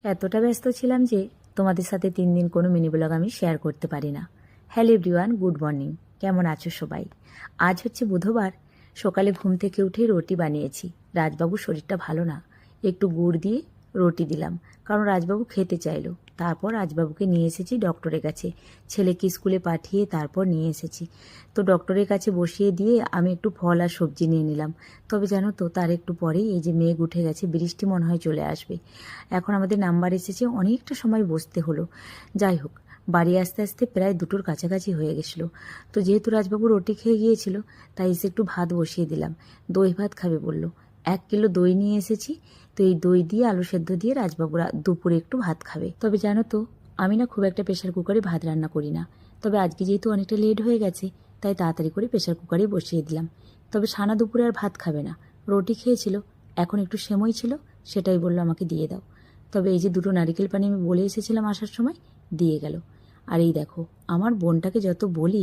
এতটা ব্যস্ত ছিলাম যে তোমাদের সাথে 3 দিন কোনো মিনি ব্লগ আমি শেয়ার করতে পারি না। Hello everyone, good morning. কেমন আছো সবাই? আজ হচ্ছে বুধবার। সকালে ঘুম থেকে উঠে রুটি বানিয়েছি। রাজবাবুর শরীরটা ভালো না, একটু গুড় দিয়ে রুটি দিলাম, কারণ রাজবাবু খেতে চাইলো। তারপর রাজবাবুকে নিয়ে এসেছি ডক্টরের কাছে। ছেলেকে স্কুলে পাঠিয়ে তারপর নিয়ে এসেছি। তো ডক্টরের কাছে বসিয়ে দিয়ে আমি একটু ফল আর সবজি নিয়ে নিলাম। তবে জানো তো, তার একটু পরেই এই যে মেঘ উঠে গেছে, বৃষ্টি মনে হয় চলে আসবে। এখন আমাদের নাম্বার এসেছে, অনেকটা সময় বসতে হলো। যাই হোক, বাড়ি আসতে আসতে প্রায় 2টোর কাছাকাছি হয়ে গেছিলো। তো যেহেতু রাজবাবু রুটি খেয়ে গিয়েছিল, তাই এসে একটু ভাত বসিয়ে দিলাম। দই ভাত খাবে বলল। 1 কিলো দই নিয়ে এসেছি। তো এই দই দিয়ে আলু সেদ্ধ দিয়ে রাজবাবুরা দুপুরে একটু ভাত খাবে। তবে জানো তো, আমি না খুব একটা প্রেশার কুকারে ভাত রান্না করি না। তবে আজকে যেহেতু অনেকটা লেট হয়ে গেছে, তাই তাড়াতাড়ি করে প্রেশার কুকারেই বসিয়ে দিলাম। তবে সানা দুপুরে আর ভাত খাবে না, রুটি খেয়েছিল। এখন একটু সেমই ছিল, সেটাই বললো আমাকে দিয়ে দাও। তবে এই যে 2টো নারিকেল পানি আমি বলে এসেছিলাম আসার সময়, দিয়ে গেল। আর এই দেখো, আমার বোনটাকে যত বলি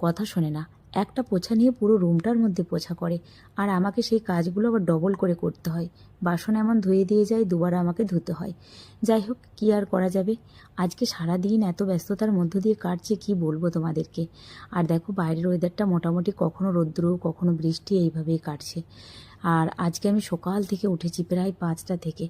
কথা শোনে না। একটা পোছা নিয়ে পুরো রুমটার মধ্যে পোছা করে, আর আমাকে সেই কাজগুলো আবার ডবল করে করতে হয়। বাসন এমন ধুয়ে দিয়ে যায়, দুবার আমাকে ধুতে হয়। যাই হোক, কি আর করা যাবে। আজকে সারা দিন এত ব্যস্ততার মধ্য দিয়ে কাটছে, কি বলবো তোমাদেরকে। আর দেখো, বাইরের ওয়েদারটা মোটামুটি কখনো রৌদ্র কখনো বৃষ্টি এইভাবেই কাটছে। আর আজকে আমি সকাল থেকে উঠেছি, প্রায় 5টা থেকে।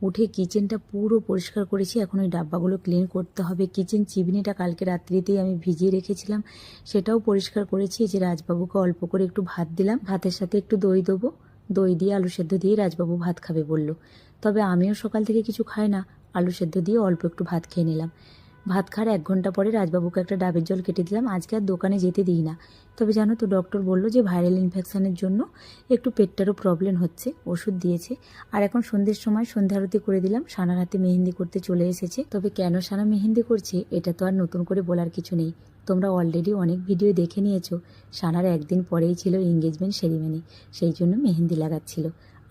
উঠে কিচেনটা পুরো পরিষ্কার করেছি। এখন ওই ডাব্বাগুলো ক্লিন করতে হবে। কিচেন চিমনিটা কালকে রাত্রিতেই আমি ভিজিয়ে রেখেছিলাম, সেটাও পরিষ্কার করেছি। যে রাজবাবুকে অল্প করে একটু ভাত দিলাম, ভাতের সাথে একটু দই দেবো। দই দিয়ে আলু সেদ্ধ দিয়ে রাজবাবু ভাত খাবে বলল। তবে আমিও সকাল থেকে কিছু খাই না, আলু সেদ্ধ দিয়ে অল্প একটু ভাত খেয়ে নিলাম। ভাত খাওয়ার 1 ঘন্টা পরে রাজবাবুকে একটা ডাবের জল কেটে দিলাম। আজকে আর দোকানে যেতে দিই না। তবে জানো তো, ডক্টর বললো যে ভাইরাল ইনফেকশনের জন্য একটু পেটটারও প্রবলেম হচ্ছে, ওষুধ দিয়েছে। আর এখন সন্ধ্যের সময় সন্ধ্যা আরতি করে দিলাম। সানার হাতে মেহেন্দি করতে চলে এসেছে। তবে কেন সানা মেহেন্দি করছে এটা তো আর নতুন করে বলার কিছু নেই, তোমরা অলরেডি অনেক ভিডিও দেখে নিয়েছো। সানার 1 দিন পরেই ছিল এঙ্গেজমেন্ট সেরিমনি, সেই জন্য মেহেন্দি লাগাচ্ছিল।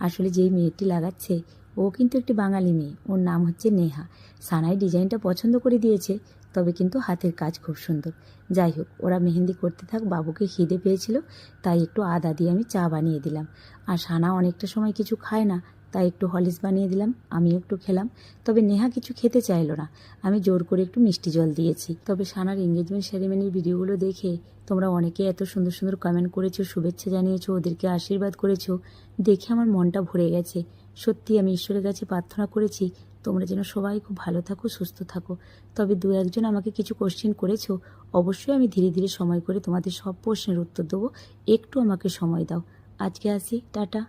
আসলে যেই মেয়েটি লাগাচ্ছে ও কিন্তু একটি বাঙালি মেয়ে, ওর নাম হচ্ছে নেহা। সানাই ডিজাইনটা পছন্দ করে দিয়েছে, তবে কিন্তু হাতের কাজ খুব সুন্দর। যাই হোক, ওরা মেহেন্দি করতে থাক। বাবুকে খিদে পেয়েছিল, তাই একটু আদা দিয়ে আমি চা বানিয়ে দিলাম। আর সানা অনেকটা সময় কিছু খায় না, তাই একটু হরলিক্স বানিয়ে দিলাম, আমিও একটু খেলাম। তবে নেহা কিছু খেতে চাইলো না, আমি জোর করে একটু মিষ্টি জল দিয়েছি। তবে সানার এঙ্গেজমেন্ট সেরেমনির ভিডিওগুলো দেখে তোমরা অনেকে এত সুন্দর সুন্দর কমেন্ট করেছো, শুভেচ্ছা জানিয়েছো, ওদেরকে আশীর্বাদ করেছো, দেখে আমার মনটা ভরে গেছে। সত্যি আমি ঈশ্বরের কাছে প্রার্থনা করেছি তোমরা যেন সবাই খুব ভালো থাকো, সুস্থ থাকো। তবে 2-1জন আমাকে কিছু কোশ্চেন করেছো, অবশ্যই আমি ধীরে ধীরে সময় করে তোমাদের সব প্রশ্নের উত্তর দেবো। একটু আমাকে সময় দাও। আজকে আসি, টাটা।